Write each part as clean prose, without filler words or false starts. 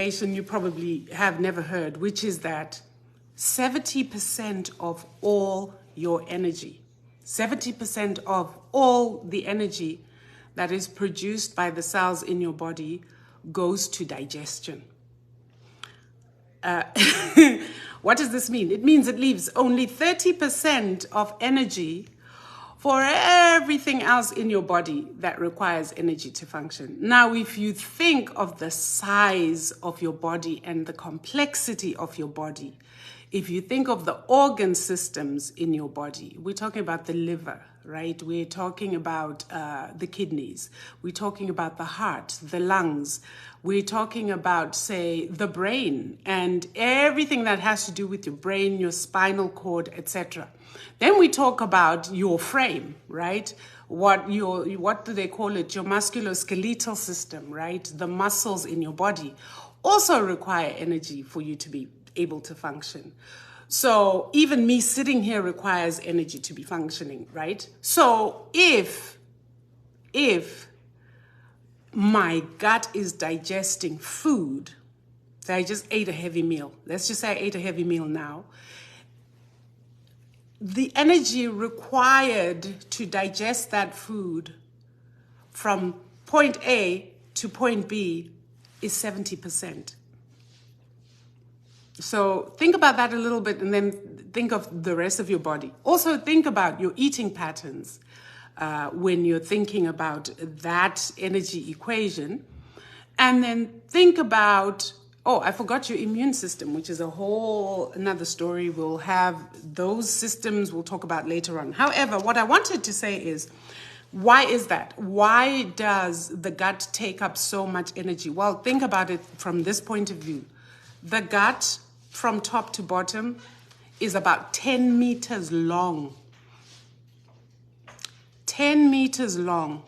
You probably have never heard, which is that 70% of all your energy, 70% of all the energy that is produced by the cells in your body goes to digestion. What does this mean? It means it leaves only 30% of energy for everything else in your body that requires energy to function. Now, if you think of the size of your body and the complexity of your body, if you think of the organ systems in your body, we're talking about the liver, right? We're talking about the kidneys. We're talking about the heart, the lungs. We're talking about, say, the brain and everything that has to do with your brain, your spinal cord, etc. Then we talk about your frame, right? What do they call it? Your musculoskeletal system, right? The muscles in your body also require energy for you to be able to function. So even me sitting here requires energy to be functioning, right? So if my gut is digesting food, so I just ate a heavy meal. Let's just say I ate a heavy meal now. The energy required to digest that food from point A to point B is 70%. So think about that a little bit and then think of the rest of your body. Also think about your eating patterns when you're thinking about that energy equation. And then think about, I forgot your immune system, which is a whole another story. We'll have those systems we'll talk about later on. However, what I wanted to say is, why is that? Why does the gut take up so much energy? Well, think about it from this point of view. The gut, from top to bottom, is about 10 meters long. 10 meters long.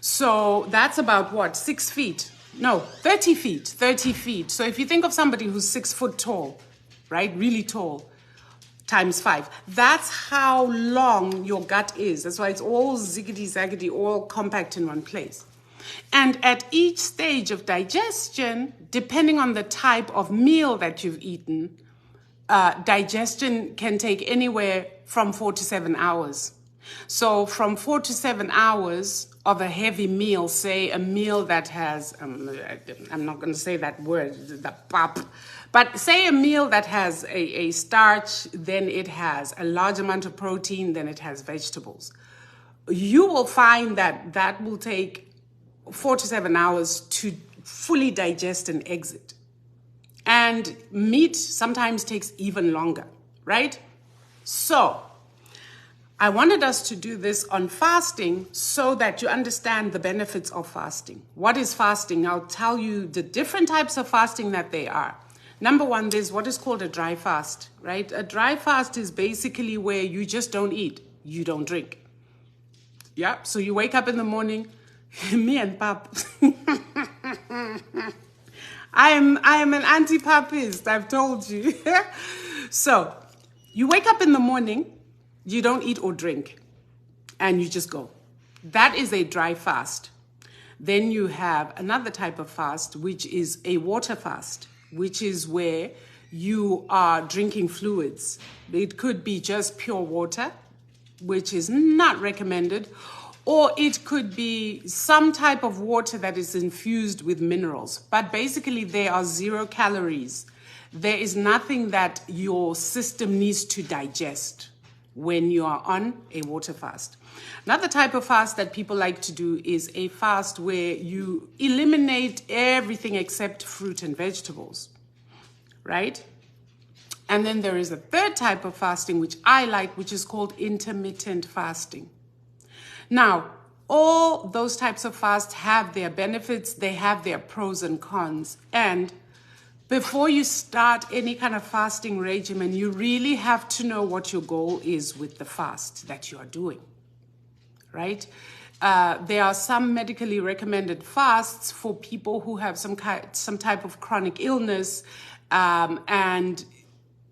So that's about what? 6 feet? No, 30 feet. 30 feet. So if you think of somebody who's 6 foot tall, right? Really tall, times 5. That's how long your gut is. That's why it's all ziggity-zaggity, all compact in one place. And at each stage of digestion, depending on the type of meal that you've eaten, digestion can take anywhere from 4 to 7 hours. So from 4 to 7 hours of a heavy meal, say a meal that has, I'm not going to say that word, the pap, but say a meal that has a starch, then it has a large amount of protein, then it has vegetables. You will find that that will take 4 to 7 hours to fully digest and exit. And meat sometimes takes even longer, right? So I wanted us to do this on fasting so that you understand the benefits of fasting. What is fasting? I'll tell you the different types of fasting that they are. Number one, there's what is called a dry fast, right? A dry fast is basically where you just don't eat, you don't drink. Yeah, so you wake up in the morning, me and Pap. I am an anti-papist, I've told you. So you wake up in the morning, you don't eat or drink, and you just go. That is a dry fast. Then you have another type of fast, which is a water fast, which is where you are drinking fluids. It could be just pure water, which is not recommended, or it could be some type of water that is infused with minerals. But basically, they are 0 calories. There is nothing that your system needs to digest when you are on a water fast. Another type of fast that people like to do is a fast where you eliminate everything except fruit and vegetables, right? And then there is a third type of fasting, which I like, which is called intermittent fasting. Now, all those types of fasts have their benefits, they have their pros and cons. And before you start any kind of fasting regimen, you really have to know what your goal is with the fast that you are doing, right? There are some medically recommended fasts for people who have some type of chronic illness, and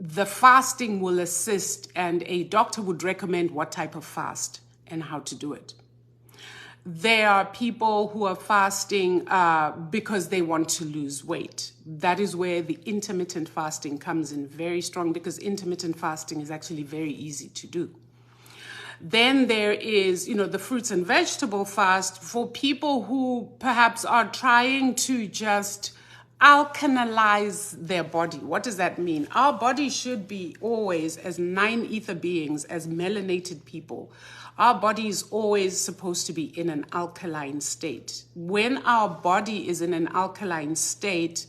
the fasting will assist, and a doctor would recommend what type of fast and how to do it. There are people who are fasting because they want to lose weight. That is where the intermittent fasting comes in very strong, because intermittent fasting is actually very easy to do. Then there is, the fruits and vegetable fast for people who perhaps are trying to just alkalize their body. What does that mean? Our body should be always, as 9 ether beings, as melanated people, our body is always supposed to be in an alkaline state. When our body is in an alkaline state,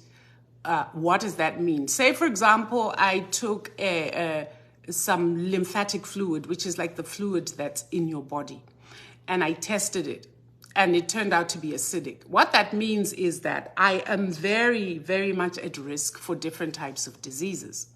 what does that mean? Say, for example, I took some lymphatic fluid, which is like the fluid that's in your body, and I tested it, and it turned out to be acidic. What that means is that I am very, very much at risk for different types of diseases.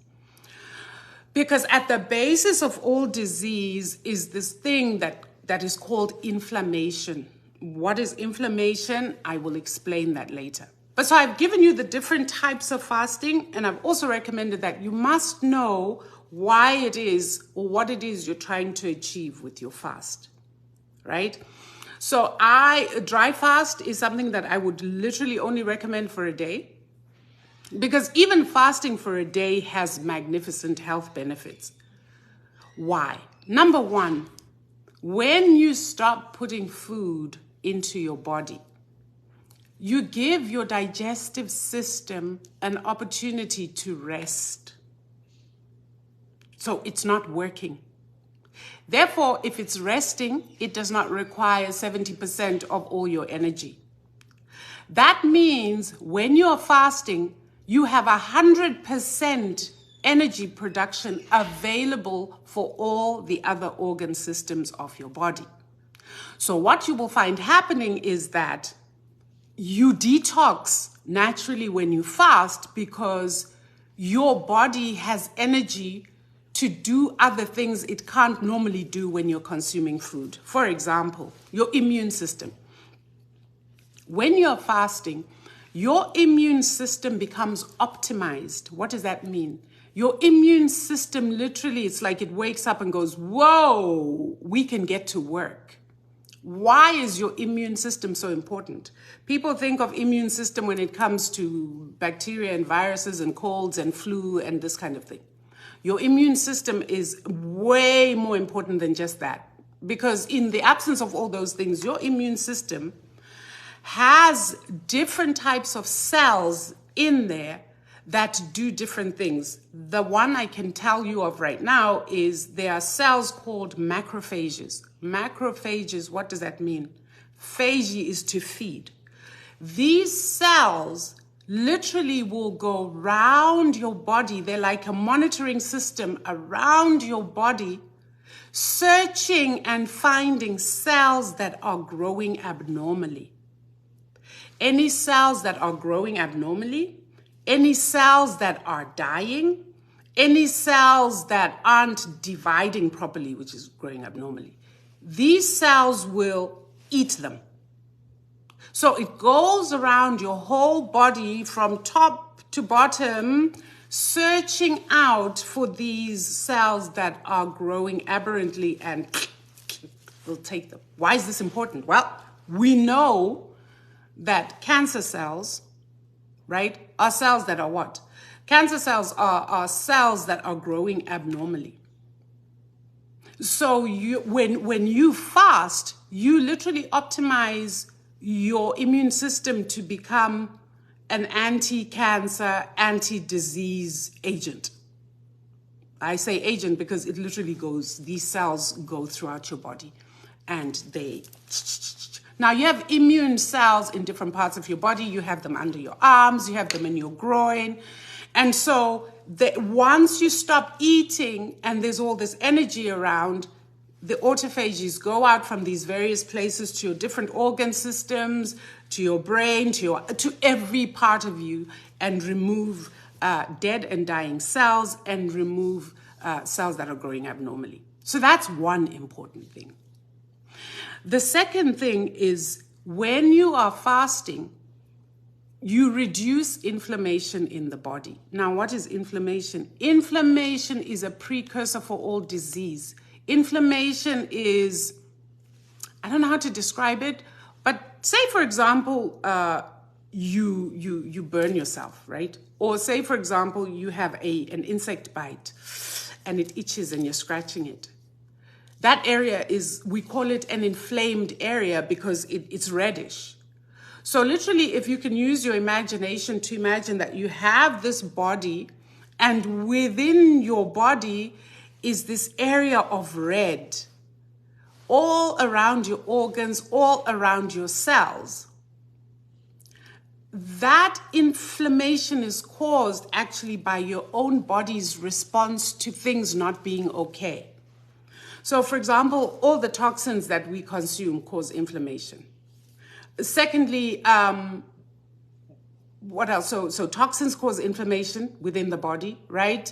Because at the basis of all disease is this thing that is called inflammation. What is inflammation? I will explain that later. But so I've given you the different types of fasting, and I've also recommended that you must know why it is or what it is you're trying to achieve with your fast, right? So dry fast is something that I would literally only recommend for a day, because even fasting for a day has magnificent health benefits. Why? Number one, when you stop putting food into your body, you give your digestive system an opportunity to rest. So it's not working. Therefore, if it's resting, it does not require 70% of all your energy. That means when you're fasting, you have 100% energy production available for all the organ organ systems of your body. So what you will find happening is that you detox naturally when you fast, because your body has energy to do other things it can't normally do when you're consuming food. For example, your immune system. When you're fasting, your immune system becomes optimized. What does that mean? Your immune system literally, it's like it wakes up and goes, whoa, we can get to work. Why is your immune system so important? People think of immune system when it comes to bacteria and viruses and colds and flu and this kind of thing. Your immune system is way more important than just that, because in the absence of all those things, your immune system has different types of cells in there that do different things. The one I can tell you of right now is there are cells called macrophages. Macrophages, what does that mean? Phagy is to feed. These cells literally will go around your body. They're like a monitoring system around your body, searching and finding cells that are growing abnormally. Any cells that are growing abnormally, any cells that are dying, any cells that aren't dividing properly, which is growing abnormally, these cells will eat them. So it goes around your whole body from top to bottom, searching out for these cells that are growing aberrantly, and will take them. Why is this important? Well, we know that cancer cells, right, are cells that are what? Cancer cells are cells that are growing abnormally. So when you fast, you literally optimize your immune system to become an anti-cancer, anti-disease agent. I say agent because it literally goes, these cells go throughout your body and they... Now, you have immune cells in different parts of your body. You have them under your arms. You have them in your groin. And so once you stop eating and there's all this energy around, the autophages go out from these various places to your different organ systems, to your brain, to every part of you, and remove dead and dying cells and remove cells that are growing abnormally. So that's one important thing. The second thing is when you are fasting, you reduce inflammation in the body. Now, what is inflammation? Inflammation is a precursor for all disease. Inflammation is, I don't know how to describe it, say, for example, you burn yourself, right? Or say, for example, you have an insect bite and it itches and you're scratching it. That area we call it an inflamed area because it's reddish. So literally, if you can use your imagination to imagine that you have this body, and within your body is this area of red, all around your organs, all around your cells. That inflammation is caused actually by your own body's response to things not being okay. So, for example, all the toxins that we consume cause inflammation. Secondly, what else? So toxins cause inflammation within the body, right?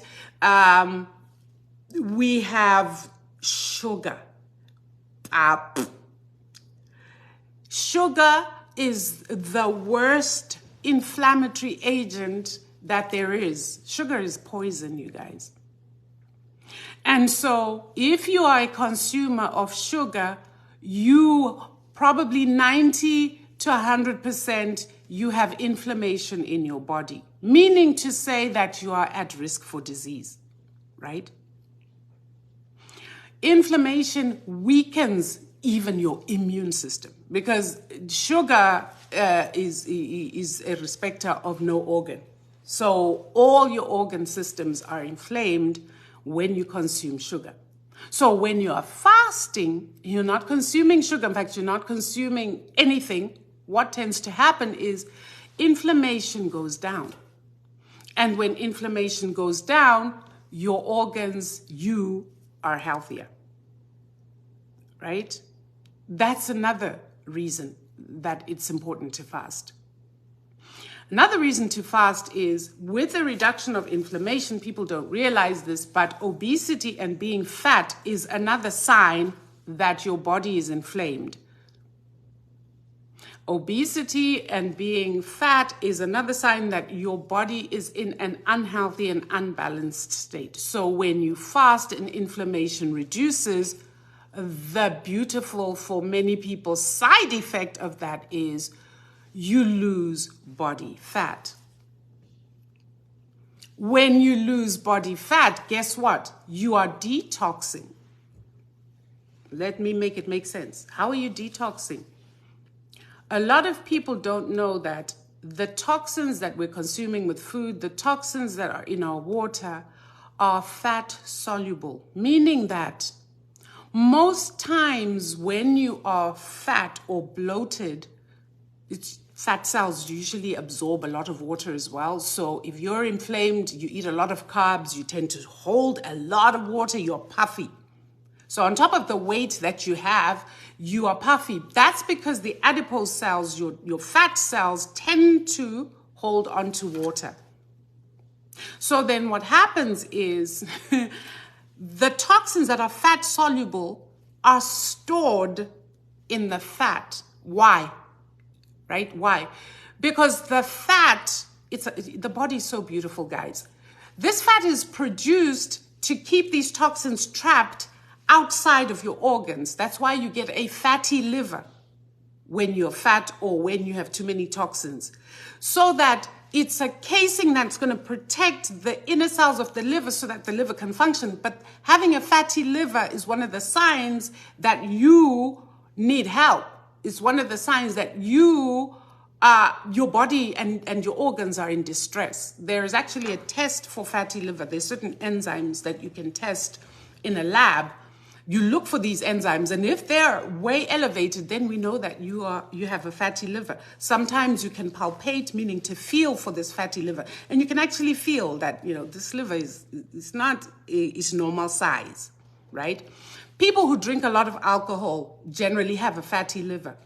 We have sugar. Sugar is the worst inflammatory agent that there is. Sugar is poison, you guys. And so if you are a consumer of sugar, you probably 90 to 100% you have inflammation in your body, meaning to say that you are at risk for disease, right? Inflammation weakens even your immune system because sugar is a respecter of no organ. So all your organ systems are inflamed when you consume sugar. So when you are fasting, you're not consuming sugar. In fact, you're not consuming anything. What tends to happen is inflammation goes down. And when inflammation goes down, your organs, you are healthier. Right? That's another reason that it's important to fast. Another reason to fast is with the reduction of inflammation, people don't realize this, but obesity and being fat is another sign that your body is inflamed. Obesity and being fat is another sign that your body is in an unhealthy and unbalanced state. So when you fast and inflammation reduces, the beautiful, for many people, side effect of that is you lose body fat. When you lose body fat, guess what? You are detoxing. Let me make it make sense. How are you detoxing? A lot of people don't know that the toxins that we're consuming with food, the toxins that are in our water, are fat soluble, meaning that most times when you are fat or bloated, fat cells usually absorb a lot of water as well. So if you're inflamed, you eat a lot of carbs, you tend to hold a lot of water, you're puffy. So on top of the weight that you have, you are puffy. That's because the adipose cells, your fat cells, tend to hold on to water. So then what happens is the toxins that are fat soluble are stored in the fat. Why? Right? Why? Because the fat, the body is so beautiful, guys. This fat is produced to keep these toxins trapped outside of your organs. That's why you get a fatty liver when you're fat or when you have too many toxins. So that it's a casing that's going to protect the inner cells of the liver so that the liver can function. But having a fatty liver is one of the signs that you need help. It's one of the signs that your body and your organs are in distress. There is actually a test for fatty liver. There's certain enzymes that you can test in a lab. You look for these enzymes, and if they're way elevated, then we know that you have a fatty liver. Sometimes you can palpate, meaning to feel for this fatty liver, and you can actually feel that this liver is not its normal size, right? People who drink a lot of alcohol generally have a fatty liver.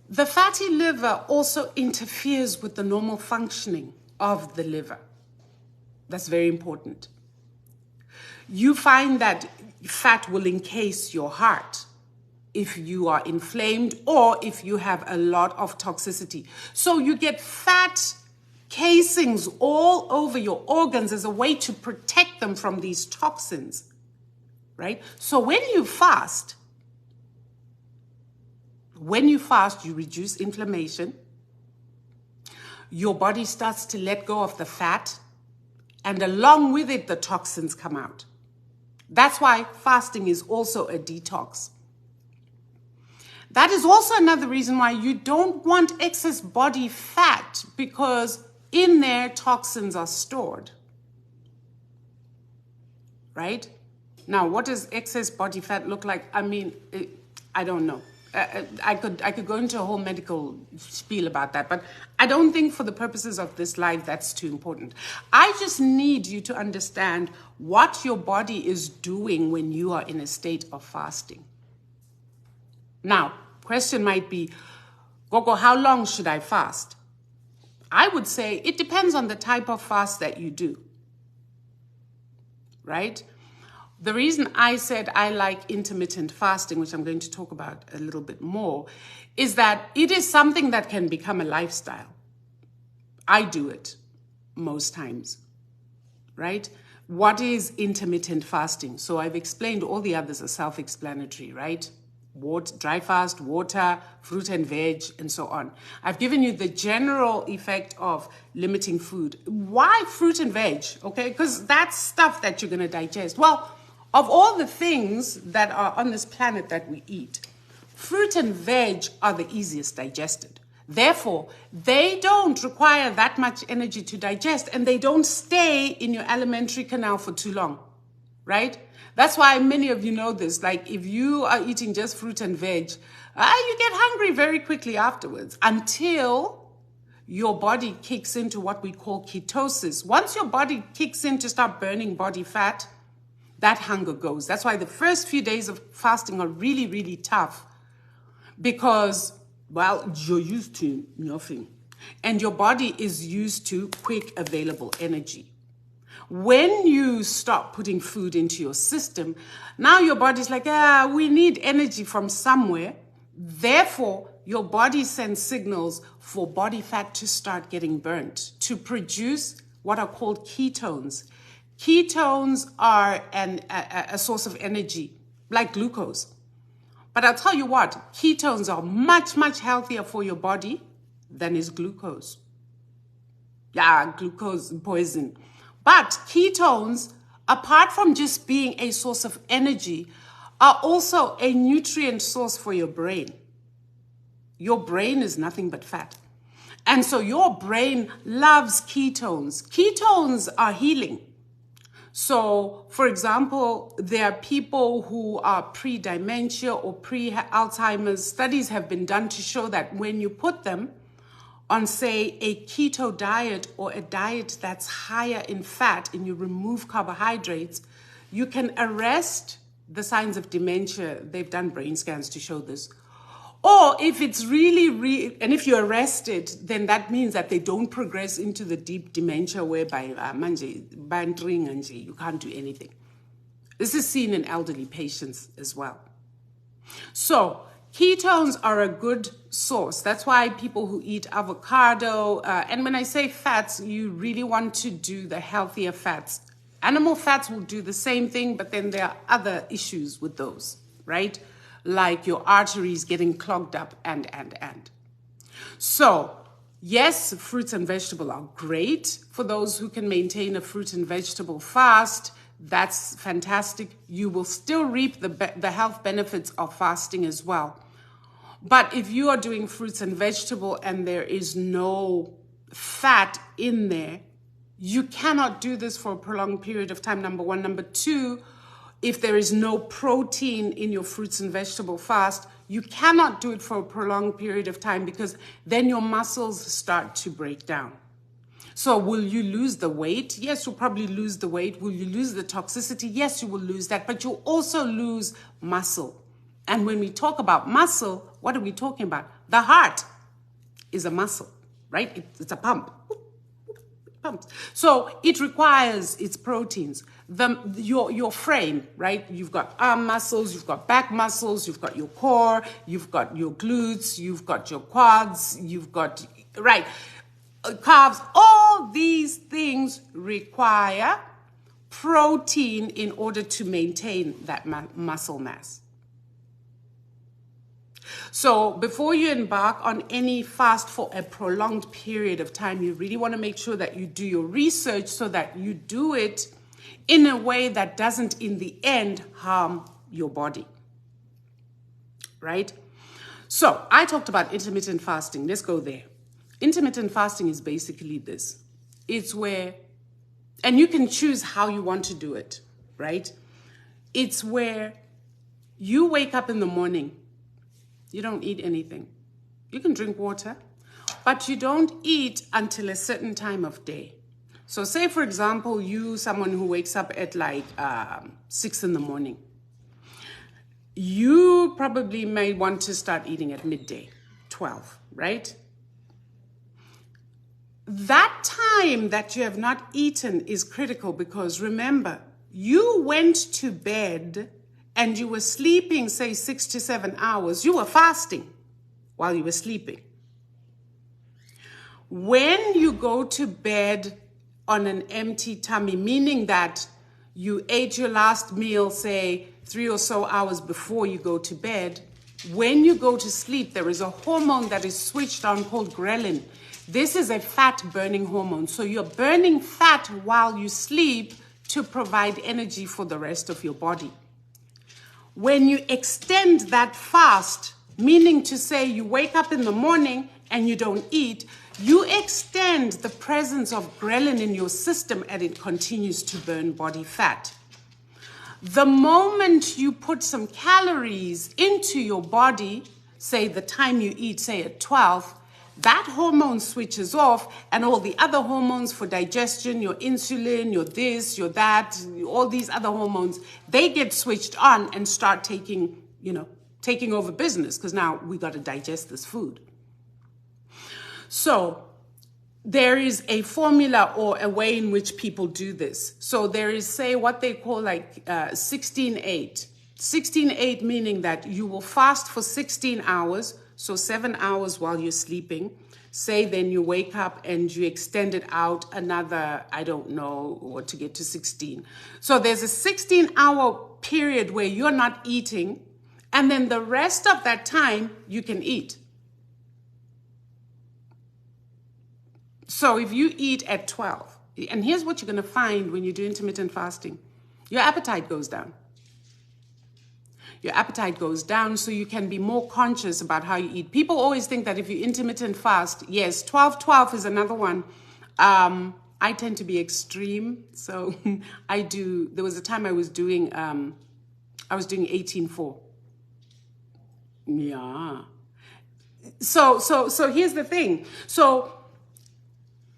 The fatty liver also interferes with the normal functioning of the liver. That's very important. You find that fat will encase your heart if you are inflamed or if you have a lot of toxicity. So you get fat casings all over your organs as a way to protect them from these toxins, right? So when you fast, when you fast, you reduce inflammation. Your body starts to let go of the fat, and along with it, the toxins come out. That's why fasting is also a detox. That is also another reason why you don't want excess body fat, because in there, toxins are stored. Right? Now, what does excess body fat look like? I mean, I don't know. I could go into a whole medical spiel about that, but I don't think for the purposes of this live that's too important. I just need you to understand what your body is doing when you are in a state of fasting. Now, question might be, Gogo, how long should I fast? I would say it depends on the type of fast that you do. Right? The reason I said I like intermittent fasting, which I'm going to talk about a little bit more, is that it is something that can become a lifestyle. I do it most times, right? What is intermittent fasting? So I've explained all the others are self-explanatory, right? Water, dry fast, water, fruit and veg, and so on. I've given you the general effect of limiting food. Why fruit and veg? Okay, because that's stuff that you're going to digest. Well, of all the things that are on this planet that we eat, fruit and veg are the easiest digested. Therefore, they don't require that much energy to digest, and they don't stay in your alimentary canal for too long, right? That's why many of you know this. Like, if you are eating just fruit and veg, you get hungry very quickly afterwards until your body kicks into what we call ketosis. Once your body kicks in to start burning body fat, that hunger goes. That's why the first few days of fasting are really, really tough, because, well, you're used to nothing, and your body is used to quick available energy. When you stop putting food into your system, now your body's like, we need energy from somewhere. Therefore, your body sends signals for body fat to start getting burnt, to produce what are called ketones. Ketones are a source of energy, like glucose. But I'll tell you what, ketones are much, much healthier for your body than is glucose. Yeah, glucose poison. But ketones, apart from just being a source of energy, are also a nutrient source for your brain. Your brain is nothing but fat. And so your brain loves ketones. Ketones are healing. So, for example, there are people who are pre-dementia or pre-Alzheimer's. Studies have been done to show that when you put them on, say, a keto diet or a diet that's higher in fat and you remove carbohydrates, you can arrest the signs of dementia. They've done brain scans to show this. Or if it's really, and if you arrest it, then that means that they don't progress into the deep dementia whereby you can't do anything. This is seen in elderly patients as well. So ketones are a good source. That's why people who eat avocado, and when I say fats, you really want to do the healthier fats. Animal fats will do the same thing, but then there are other issues with those, right? Like your arteries getting clogged up and. So, yes, fruits and vegetables are great for those who can maintain a fruit and vegetable fast. That's fantastic. You will still reap the health benefits of fasting as well. But if you are doing fruits and vegetable and there is no fat in there, you cannot do this for a prolonged period of time, number one. Number two, if there is no protein in your fruits and vegetable fast, you cannot do it for a prolonged period of time, because then your muscles start to break down. So will you lose the weight? Yes, you'll probably lose the weight. Will you lose the toxicity? Yes, you will lose that, but you'll also lose muscle. And when we talk about muscle, what are we talking about? The heart is a muscle, right? It's a pump. Pumps. So it requires its proteins. Your frame, right? You've got arm muscles, you've got back muscles, you've got your core, you've got your glutes, you've got your quads, you've got, right, calves. All these things require protein in order to maintain that muscle mass. So before you embark on any fast for a prolonged period of time, you really want to make sure that you do your research so that you do it in a way that doesn't, in the end, harm your body. Right? So I talked about intermittent fasting. Let's go there. Intermittent fasting is basically this. It's where, and you can choose how you want to do it, right? It's where you wake up in the morning, you don't eat anything. You can drink water, but you don't eat until a certain time of day. So say, for example, someone who wakes up at like 6 in the morning. You probably may want to start eating at midday, 12, right? That time that you have not eaten is critical because remember, you went to bed and you were sleeping, say 6 to 7 hours. You were fasting while you were sleeping. When you go to bed on an empty tummy, meaning that you ate your last meal, say 3 or so hours before you go to bed, when you go to sleep, there is a hormone that is switched on called ghrelin. This is a fat burning hormone. So you're burning fat while you sleep to provide energy for the rest of your body. When you extend that fast, meaning to say you wake up in the morning and you don't eat, you extend the presence of ghrelin in your system and it continues to burn body fat. The moment you put some calories into your body, say the time you eat, say at 12, that hormone switches off and all the other hormones for digestion, your insulin, your this, your that, all these other hormones, they get switched on and start taking over business because now we got to digest this food. So there is a formula or a way in which people do this. So there is, say, what they call like 16-8. 16-8 meaning that you will fast for 16 hours, so 7 hours while you're sleeping. Say then you wake up and you extend it out another, I don't know, what to get to 16. So there's a 16-hour period where you're not eating, and then the rest of that time you can eat. So if you eat at 12, and here's what you're going to find when you do intermittent fasting, your appetite goes down. Your appetite goes down so you can be more conscious about how you eat. People always think that if you intermittent fast, yes, 12-12 is another one. I tend to be extreme. So there was a time I was doing 18-4. Yeah. So here's the thing. So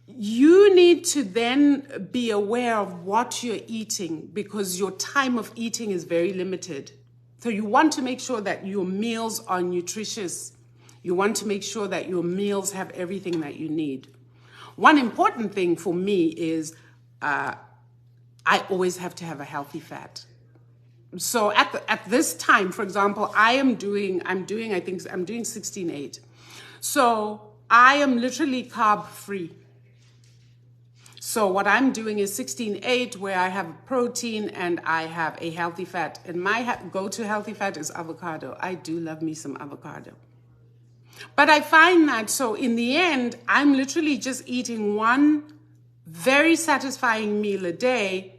you need to then be aware of what you're eating because your time of eating is very limited. So you want to make sure that your meals are nutritious. You want to make sure that your meals have everything that you need. One important thing for me is I always have to have a healthy fat. So at this time, for example, I'm doing 16-8. So I am literally carb free. So what I'm doing is 16-8 where I have protein and I have a healthy fat. And my go-to healthy fat is avocado. I do love me some avocado. But I find that, so in the end, I'm literally just eating one very satisfying meal a day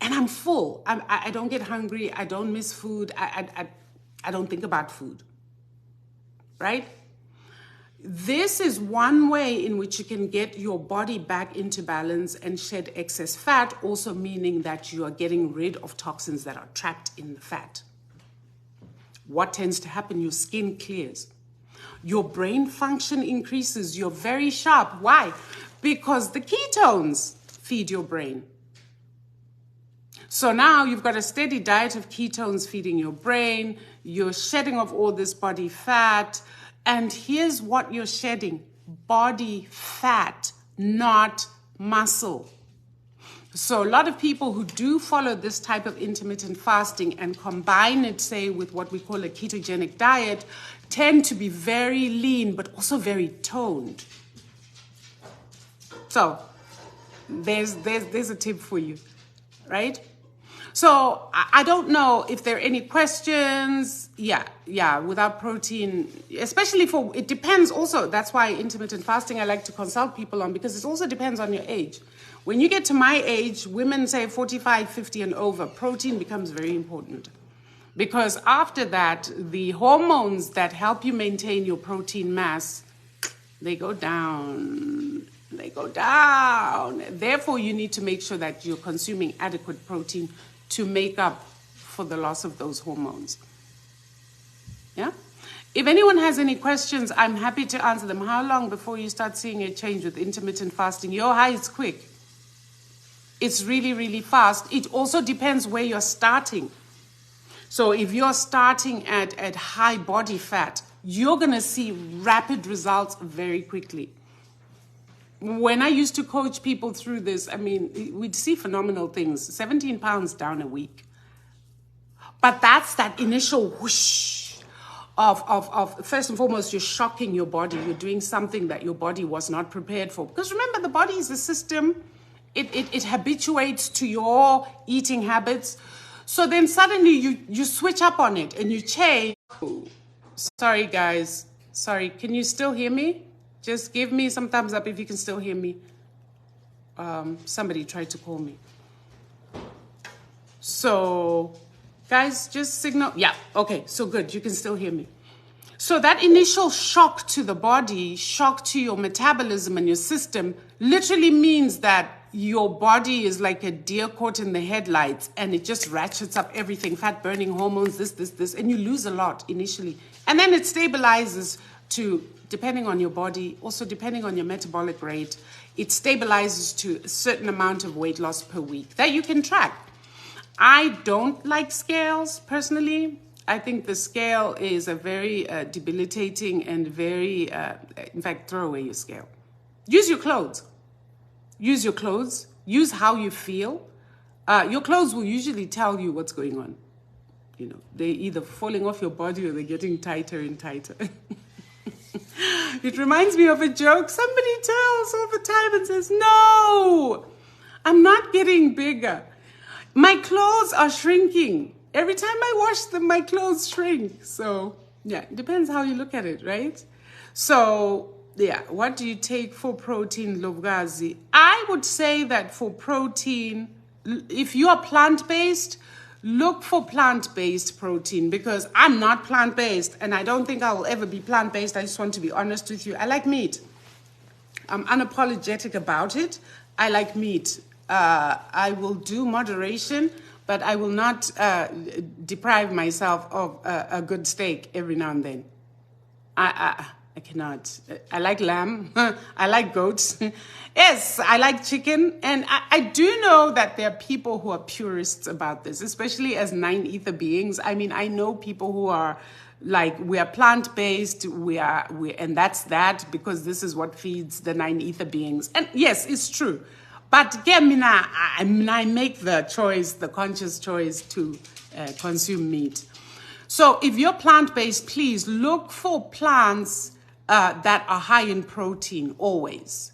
and I'm full. I don't get hungry. I don't miss food. I don't think about food, right? This is one way in which you can get your body back into balance and shed excess fat, also meaning that you are getting rid of toxins that are trapped in the fat. What tends to happen? Your skin clears. Your brain function increases. You're very sharp. Why? Because the ketones feed your brain. So now you've got a steady diet of ketones feeding your brain. You're shedding off all this body fat. And here's what you're shedding: body fat, not muscle. So a lot of people who do follow this type of intermittent fasting and combine it, say, with what we call a ketogenic diet, tend to be very lean, but also very toned. So there's a tip for you, right? So I don't know if there are any questions. Yeah, without protein, especially for, it depends also. That's why intermittent fasting I like to consult people on, because it also depends on your age. When you get to my age, women say 45, 50 and over, protein becomes very important. Because after that, the hormones that help you maintain your protein mass, they go down. They go down. Therefore, you need to make sure that you're consuming adequate protein to make up for the loss of those hormones. Yeah? If anyone has any questions, I'm happy to answer them. How long before you start seeing a change with intermittent fasting? Hi, it's quick. It's really, really fast. It also depends where you're starting. So if you're starting at high body fat, you're going to see rapid results very quickly. When I used to coach people through this, I mean, we'd see phenomenal things. 17 pounds down a week. But that's that initial whoosh of first and foremost, you're shocking your body. You're doing something that your body was not prepared for. Because remember, the body is a system. It habituates to your eating habits. So then suddenly you switch up on it and you change. Sorry, guys. Sorry. Can you still hear me? Just give me some thumbs up if you can still hear me. Somebody tried to call me. So, guys, just signal. Yeah, okay, so good. You can still hear me. So that initial shock to the body, shock to your metabolism and your system, literally means that your body is like a deer caught in the headlights, and it just ratchets up everything, fat burning hormones, this, and you lose a lot initially. And then it stabilizes to, depending on your body, also depending on your metabolic rate, it stabilizes to a certain amount of weight loss per week that you can track. I don't like scales personally. I think the scale is a very debilitating and very, in fact, throw away your scale. Use your clothes. Use your clothes. Use how you feel. Your clothes will usually tell you what's going on. You know, they're either falling off your body or they're getting tighter and tighter. It reminds me of a joke somebody tells all the time and says, no, I'm not getting bigger. My clothes are shrinking. Every time I wash them, my clothes shrink. So, yeah, it depends how you look at it, right? So, yeah, what do you take for protein, Lovgazi? I would say that for protein, if you are plant-based, look for plant-based protein, because I'm not plant-based and I don't think I will ever be plant-based. I just want to be honest with you. I like meat. I'm unapologetic about it. I like meat. I will do moderation, but I will not deprive myself of a good steak every now and then. I cannot. I like lamb. I like goats. Yes, I like chicken. And I do know that there are people who are purists about this, especially as 9 ether beings. I mean, I know people who are like, we are plant-based, and that's that, because this is what feeds the 9 ether beings. And yes, it's true. But again, I make the choice, the conscious choice to consume meat. So if you're plant-based, please look for plants that are high in protein always.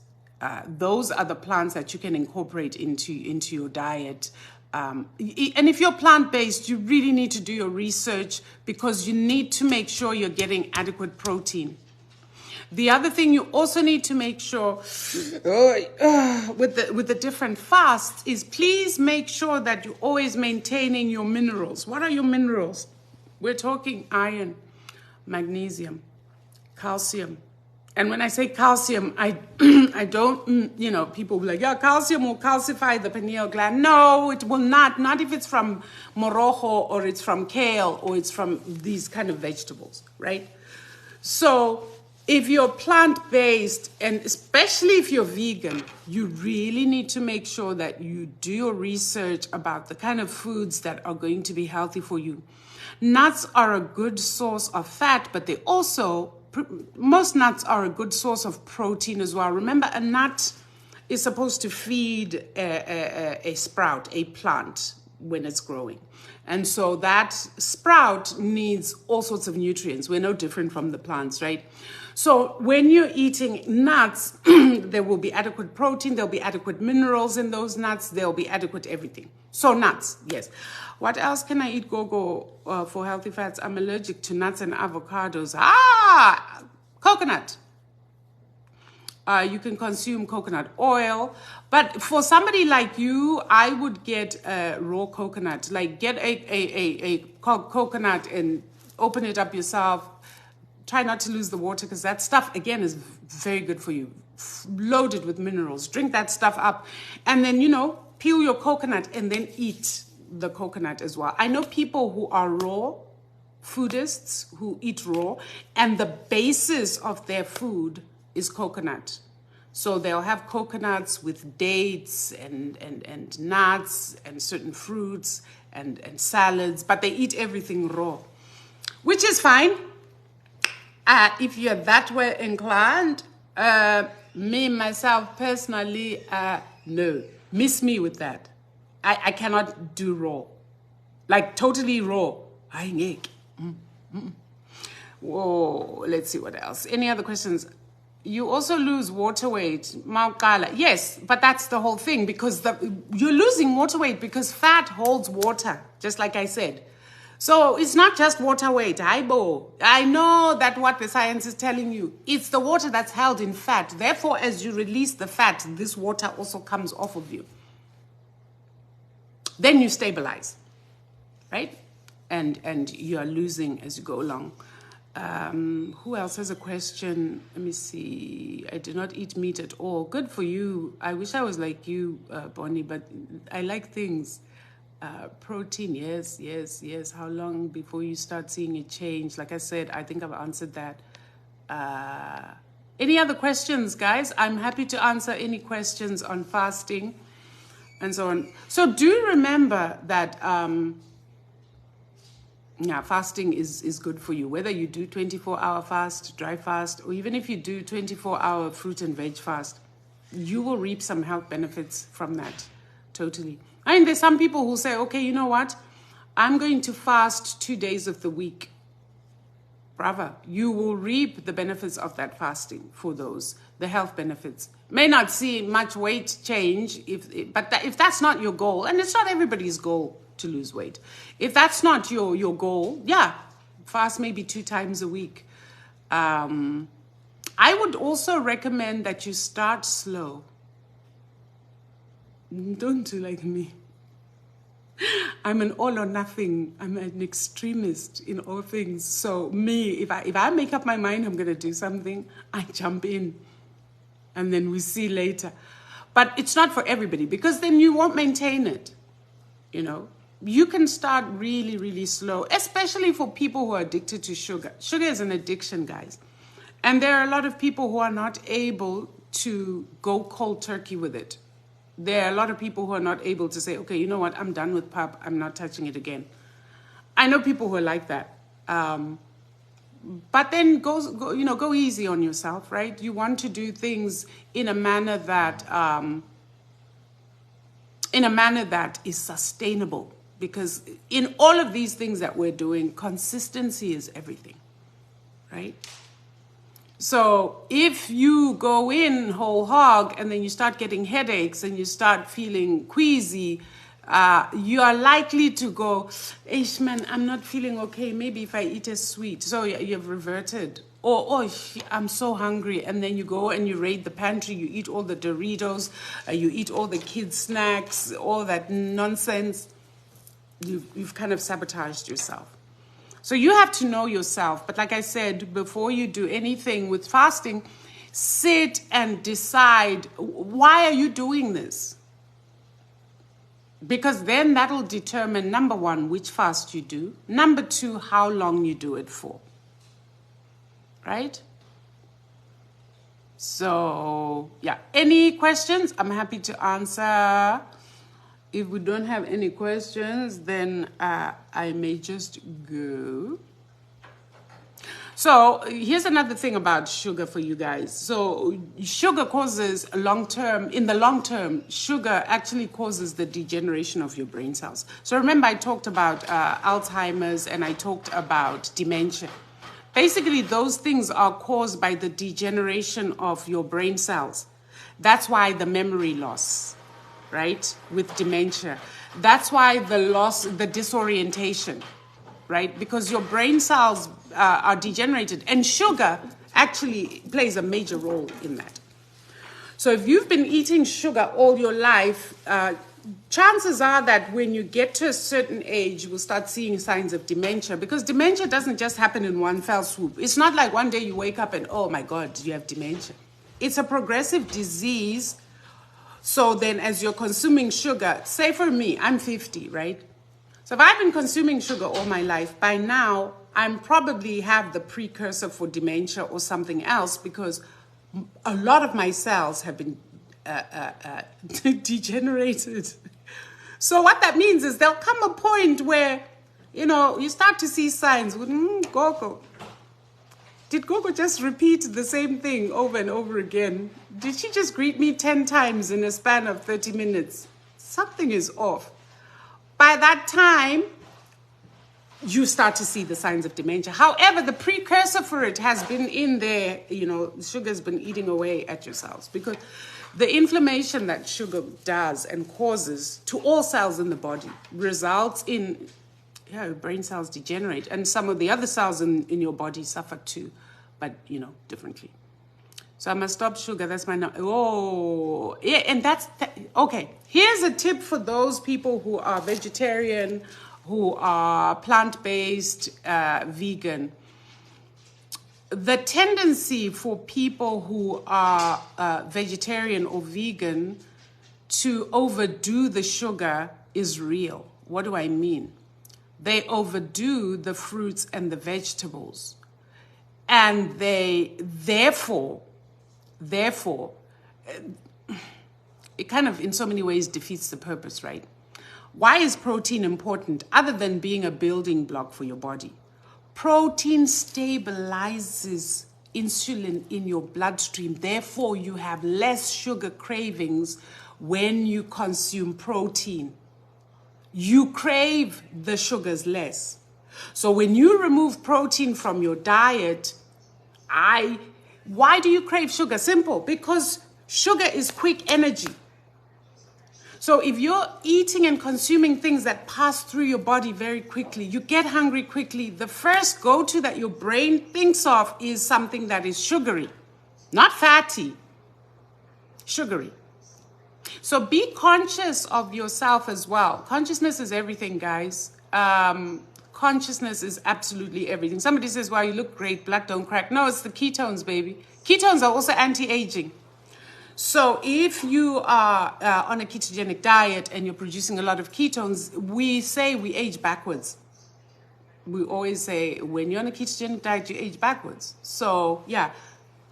Those are the plants that you can incorporate into your diet. And if you're plant-based, you really need to do your research, because you need to make sure you're getting adequate protein. The other thing you also need to make sure with the different fasts is, please make sure that you're always maintaining your minerals. What are your minerals? We're talking iron, magnesium, calcium. And when I say calcium, I don't, people will be like, yeah, calcium will calcify the pineal gland. No, it will not. Not if it's from morojo, or it's from kale, or it's from these kind of vegetables, right? So if you're plant-based, and especially if you're vegan, you really need to make sure that you do your research about the kind of foods that are going to be healthy for you. Nuts are a good source of fat, but they also, most nuts are a good source of protein as well. Remember, a nut is supposed to feed a sprout, a plant. when it's growing. And so that sprout needs all sorts of nutrients. We're no different from the plants, right? So when you're eating nuts, there will be adequate protein, there'll be adequate minerals in those nuts, there'll be adequate everything. So nuts, yes. What else can I eat, Gogo, for healthy fats? I'm allergic to nuts and avocados. Coconut. You can consume coconut oil. But for somebody like you, I would get raw coconut. Like get a coconut and open it up yourself. Try not to lose the water because that stuff, again, is very good for you. Loaded with minerals. Drink that stuff up. And then, peel your coconut and then eat the coconut as well. I know people who are raw foodists who eat raw, and the basis of their food is coconut. So they'll have coconuts with dates and nuts and certain fruits and salads, but they eat everything raw, which is fine. If you're that way inclined, me, myself, personally, no. Miss me with that. I cannot do raw. Like totally raw. I ain't. Whoa, let's see what else. Any other questions? You also lose water weight. Maukala. Yes, but that's the whole thing because you're losing water weight because fat holds water, just like I said. So it's not just water weight. I know that what the science is telling you. It's the water that's held in fat. Therefore, as you release the fat, this water also comes off of you. Then you stabilize, right? And you are losing as you go along. Who else has a question? Let me see. I do not eat meat at all. Good for you. I wish I was like you, Bonnie, but I like things. Protein, yes. How long before you start seeing a change? Like I said, I think I've answered that. Any other questions, guys? I'm happy to answer any questions on fasting and so on. So do remember that fasting is good for you. Whether you do 24-hour fast, dry fast, or even if you do 24-hour fruit and veg fast, you will reap some health benefits from that. Totally. I mean, there's some people who say, okay, you know what? I'm going to fast 2 days of the week. Bravo. You will reap the benefits of that fasting for those, the health benefits. May not see much weight change, but if that's not your goal, and it's not everybody's goal to lose weight. If that's not your goal, fast maybe 2 times a week. I would also recommend that you start slow. Don't do like me. I'm an all or nothing. I'm an extremist in all things. So me, if I make up my mind I'm going to do something, I jump in. And then we see later. But it's not for everybody because then you won't maintain it. You can start really, really slow, especially for people who are addicted to sugar. Sugar is an addiction, guys. And there are a lot of people who are not able to go cold turkey with it. There are a lot of people who are not able to say, okay, you know what, I'm done with pap, I'm not touching it again. I know people who are like that. But then go easy on yourself, right? You want to do things in a manner that is sustainable. Because in all of these things that we're doing, consistency is everything, right? So if you go in whole hog and then you start getting headaches and you start feeling queasy, you are likely to go, "Ish, man, I'm not feeling okay. Maybe if I eat a sweet." So you've reverted. Or, "Oh, I'm so hungry." And then you go and you raid the pantry. You eat all the Doritos. You eat all the kids' snacks, all that nonsense. You've kind of sabotaged yourself. So you have to know yourself. But like I said, before you do anything with fasting, sit and decide, why are you doing this? Because then that'll determine, number one, which fast you do. Number two, how long you do it for. Right? So, any questions? I'm happy to answer. If we don't have any questions, then I may just go. So here's another thing about sugar for you guys. So sugar causes in the long term, sugar actually causes the degeneration of your brain cells. So remember I talked about Alzheimer's and I talked about dementia. Basically, those things are caused by the degeneration of your brain cells. That's why the memory loss, right, with dementia. That's why the disorientation, right? Because your brain cells are degenerated, and sugar actually plays a major role in that. So if you've been eating sugar all your life, chances are that when you get to a certain age, you will start seeing signs of dementia, because dementia doesn't just happen in one fell swoop. It's not like one day you wake up and, oh my God, you have dementia. It's a progressive disease. So then as you're consuming sugar, say for me, I'm 50, right? So if I've been consuming sugar all my life, by now, I'm probably have the precursor for dementia or something else, because a lot of my cells have been degenerated. So what that means is there'll come a point where, you start to see signs. Gogo. Did Gogo just repeat the same thing over and over again? Did she just greet me 10 times in a span of 30 minutes? Something is off. By that time, you start to see the signs of dementia. However, the precursor for it has been in there. Sugar's been eating away at your cells, because the inflammation that sugar does and causes to all cells in the body results in brain cells degenerate, and some of the other cells in your body suffer too, but differently. So I must stop sugar. That's my and that's okay. Here's a tip for those people who are vegetarian, who are plant-based, vegan. The tendency for people who are vegetarian or vegan to overdo the sugar is real. What do I mean? They overdo the fruits and the vegetables, and they therefore it kind of in so many ways defeats the purpose, right? Why is protein important other than being a building block for your body? Protein stabilizes insulin in your bloodstream. Therefore, you have less sugar cravings when you consume protein. You crave the sugars less. So when you remove protein from your diet, why do you crave sugar? Simple, because sugar is quick energy. So if you're eating and consuming things that pass through your body very quickly, you get hungry quickly, the first go-to that your brain thinks of is something that is sugary, not fatty, sugary. So be conscious of yourself as well. Consciousness is everything, guys. Consciousness is absolutely everything. Somebody says, wow, you look great, black don't crack. No, it's the ketones, baby. Ketones are also anti-aging. So if you are on a ketogenic diet and you're producing a lot of ketones, we say we age backwards. We always say when you're on a ketogenic diet, you age backwards. So yeah,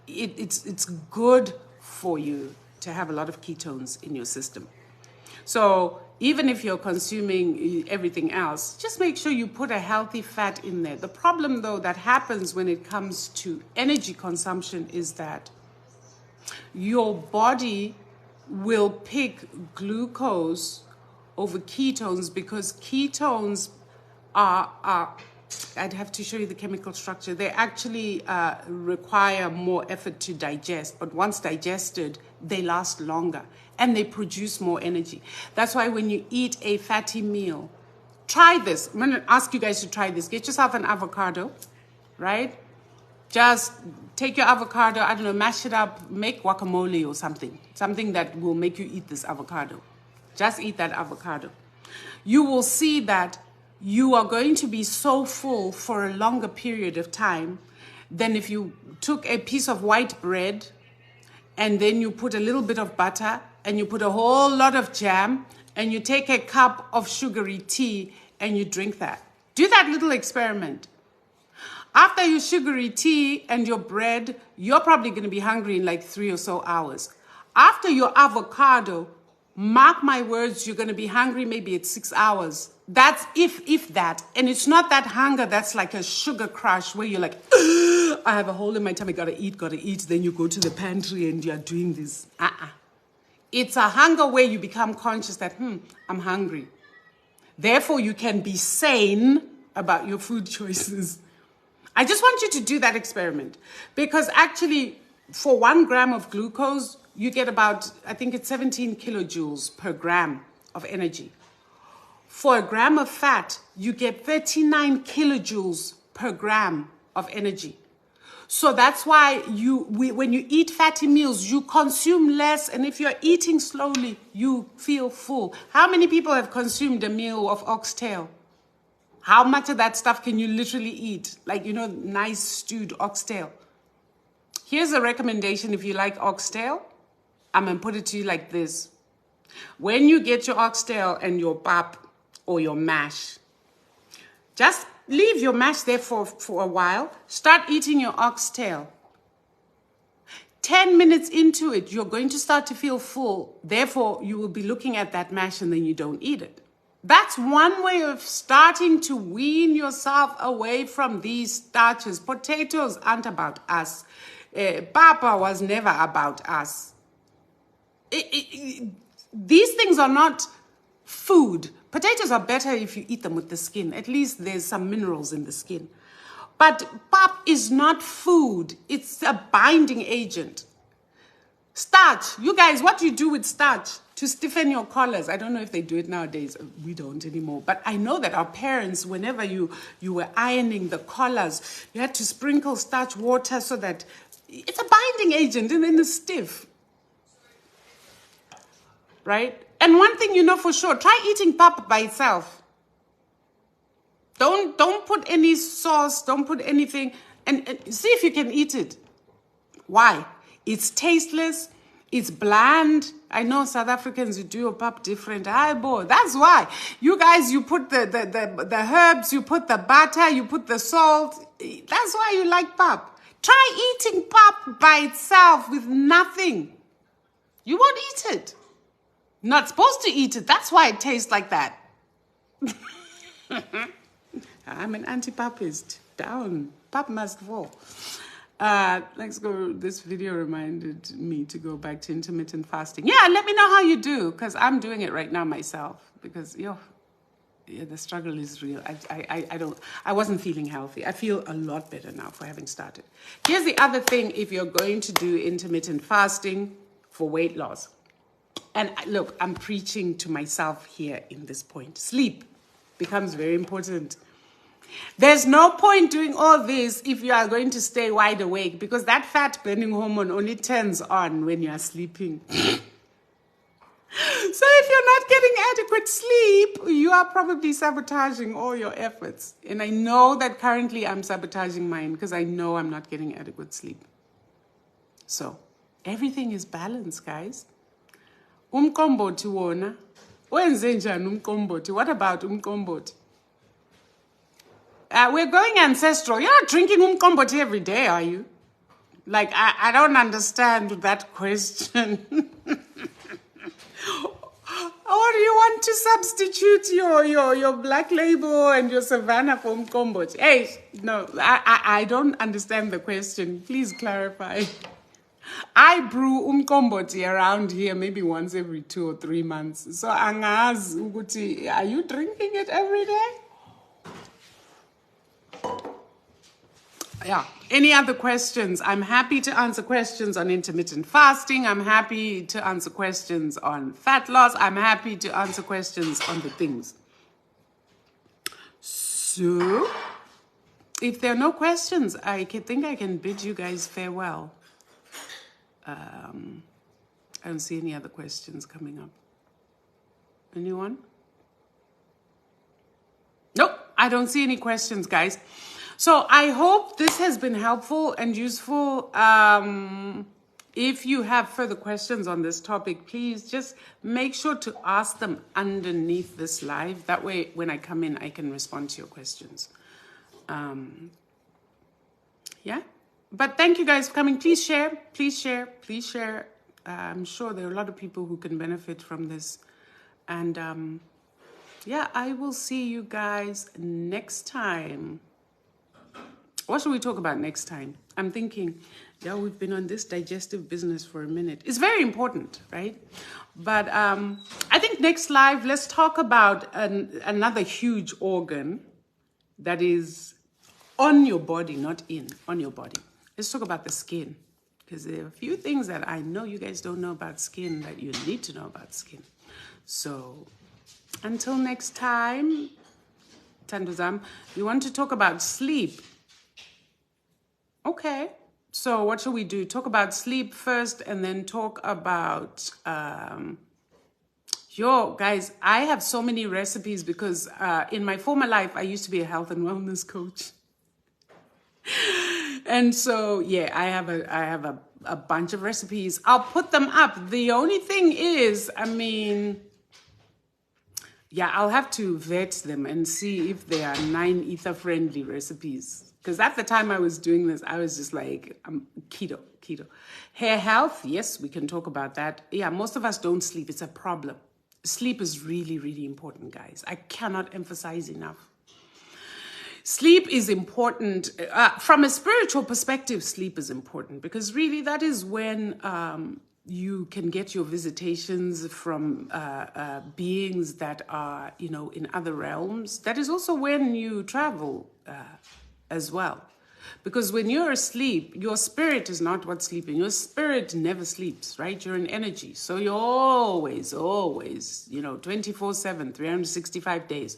it's good for you to have a lot of ketones in your system. So even if you're consuming everything else, just make sure you put a healthy fat in there. The problem, though, that happens when it comes to energy consumption is that your body will pick glucose over ketones, because ketones are I'd have to show you the chemical structure. They actually require more effort to digest, but once digested, they last longer and they produce more energy. That's why when you eat a fatty meal, try this. I'm going to ask you guys to try this. Get yourself an avocado, right? Just take your avocado, I don't know, mash it up, make guacamole or something that will make you eat this avocado. Just eat that avocado. You will see that you are going to be so full for a longer period of time than if you took a piece of white bread and then you put a little bit of butter and you put a whole lot of jam and you take a cup of sugary tea and you drink that. Do that little experiment. After your sugary tea and your bread, you're probably going to be hungry in like 3 or so hours. After your avocado, mark my words, you're going to be hungry maybe at 6 hours. That's if that. And it's not that hunger that's like a sugar crush where you're like, I have a hole in my tummy, gotta eat. Then you go to the pantry and you're doing this. It's a hunger where you become conscious that, I'm hungry. Therefore, you can be sane about your food choices. I just want you to do that experiment, because actually for 1 gram of glucose, you get about, I think it's 17 kilojoules per gram of energy. For a gram of fat, you get 39 kilojoules per gram of energy. So that's why when you eat fatty meals, you consume less. And if you're eating slowly, you feel full. How many people have consumed a meal of oxtail? How much of that stuff can you literally eat? Like, nice stewed oxtail. Here's a recommendation if you like oxtail. I'm going to put it to you like this. When you get your oxtail and your pap or your mash, just leave your mash there for a while. Start eating your oxtail. 10 minutes into it, you're going to start to feel full. Therefore, you will be looking at that mash and then you don't eat it. That's one way of starting to wean yourself away from these starches. Potatoes aren't about us. Papa was never about us. These things are not food. Potatoes are better if you eat them with the skin. At least there's some minerals in the skin. But pap is not food. It's a binding agent. Starch. You guys, what do you do with starch? To stiffen your collars. I don't know if they do it nowadays. We don't anymore. But I know that our parents, whenever you were ironing the collars, you had to sprinkle starch water so that it's a binding agent and then it's stiff. Right? And one thing you know for sure, try eating pap by itself. Don't put any sauce, don't put anything, and see if you can eat it. Why? It's tasteless, it's bland. I know South Africans, you do your pap different. That's why. You guys, you put the herbs, you put the butter, you put the salt. That's why you like pap. Try eating pap by itself with nothing. You won't eat it. Not supposed to eat it. That's why it tastes like that. I'm an anti-papist. Down. Pap must fall. Let's go. This video reminded me to go back to intermittent fasting. Yeah, let me know how you do, because I'm doing it right now myself. Because, the struggle is real. I wasn't feeling healthy. I feel a lot better now for having started. Here's the other thing if you're going to do intermittent fasting for weight loss. And look, I'm preaching to myself here in this point. Sleep becomes very important. There's no point doing all this if you are going to stay wide awake, because that fat burning hormone only turns on when you are sleeping. So if you're not getting adequate sleep, you are probably sabotaging all your efforts. And I know that currently I'm sabotaging mine because I know I'm not getting adequate sleep. So everything is balanced, guys. Umqombothi wona. Wenze njani umqombothi? What about umqombothi? We're going ancestral. You're not drinking umqombothi every day, are you? Like, I don't understand that question. Or do you want to substitute your Black Label and your Savannah for umqombothi? Hey, no, I don't understand the question. Please clarify. I brew umqombothi around here maybe once every 2 or 3 months. So angazi ukuthi, are you drinking it every day? Yeah. Any other questions? I'm happy to answer questions on intermittent fasting. I'm happy to answer questions on fat loss. I'm happy to answer questions on the things. So, if there are no questions, I think I can bid you guys farewell. I don't see any other questions coming up. Anyone? Nope, I don't see any questions, guys. So I hope this has been helpful and useful. If you have further questions on this topic, please just make sure to ask them underneath this live. That way, when I come in, I can respond to your questions. Yeah. But thank you guys for coming. Please share, please share, please share. I'm sure there are a lot of people who can benefit from this. And yeah, I will see you guys next time. What should we talk about next time? I'm thinking, yeah, we've been on this digestive business for a minute. It's very important, right? But I think next live, let's talk about another huge organ that is on your body, not on your body. Let's talk about the skin. Because there are a few things that I know you guys don't know about skin that you need to know about skin. So until next time, Tanduzam, you want to talk about sleep. Okay, so what should we do? Talk about sleep first and then talk about, guys, I have so many recipes because in my former life, I used to be a health and wellness coach. And so, yeah, I have a bunch of recipes. I'll put them up. The only thing is, I mean, yeah, I'll have to vet them and see if they are 9-ether-friendly recipes. Because at the time I was doing this, I was just like, keto. Hair health, yes, we can talk about that. Yeah, most of us don't sleep. It's a problem. Sleep is really, really important, guys. I cannot emphasize enough. Sleep is important. From a spiritual perspective, sleep is important because really that is when you can get your visitations from beings that are, in other realms. That is also when you travel as well. Because when you're asleep, your spirit is not what's sleeping. Your spirit never sleeps, right? You're an energy. So you're always, 24/7, 365 days.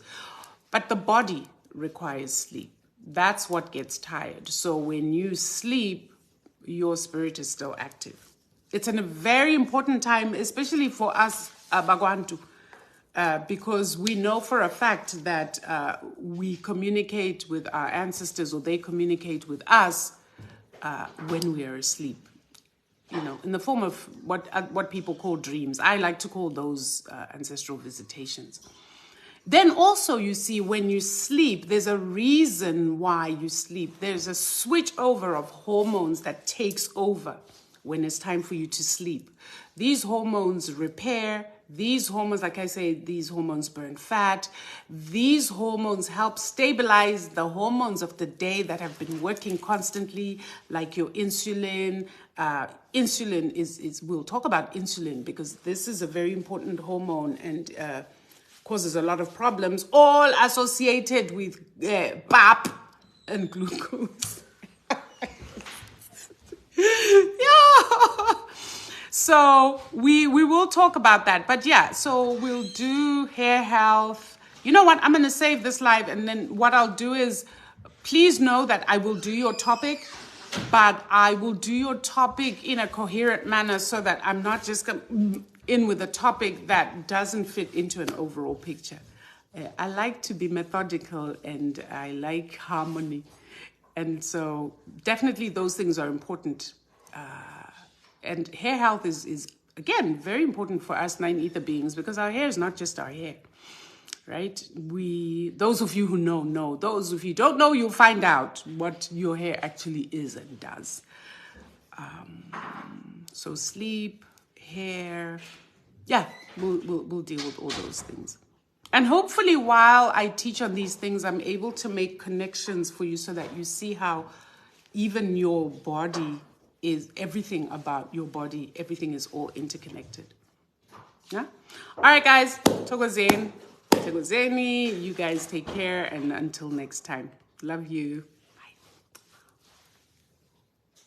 But the body requires sleep. That's what gets tired. So when you sleep, your spirit is still active. It's a very important time, especially for us, Bagwantu, because we know for a fact that we communicate with our ancestors or they communicate with us when we are asleep. In the form of what people call dreams. I like to call those ancestral visitations. Then also, you see, when you sleep, there's a reason why you sleep. There's a switch over of hormones that takes over when it's time for you to sleep. These hormones repair. These hormones, like I say, these hormones burn fat. These hormones help stabilize the hormones of the day that have been working constantly, like your insulin. Insulin we'll talk about insulin because this is a very important hormone and causes a lot of problems, all associated with PAP and glucose. Yeah. So we will talk about that. But yeah, so we'll do hair health. You know what? I'm going to save this live. And then what I'll do is, please know that I will do your topic, but I will do your topic in a coherent manner so that I'm not just in with a topic that doesn't fit into an overall picture. I like to be methodical and I like harmony. And so definitely those things are important. And hair health is, again, very important for us 9-ether beings because our hair is not just our hair, right? Those of you who know. Those of you who don't know, you'll find out what your hair actually is and does. So sleep, hair, yeah, we'll deal with all those things. And hopefully while I teach on these things, I'm able to make connections for you so that you see how even your body is everything about your body. Everything is all interconnected. Yeah? All right, guys. Thokozeni. You guys take care. And until next time. Love you.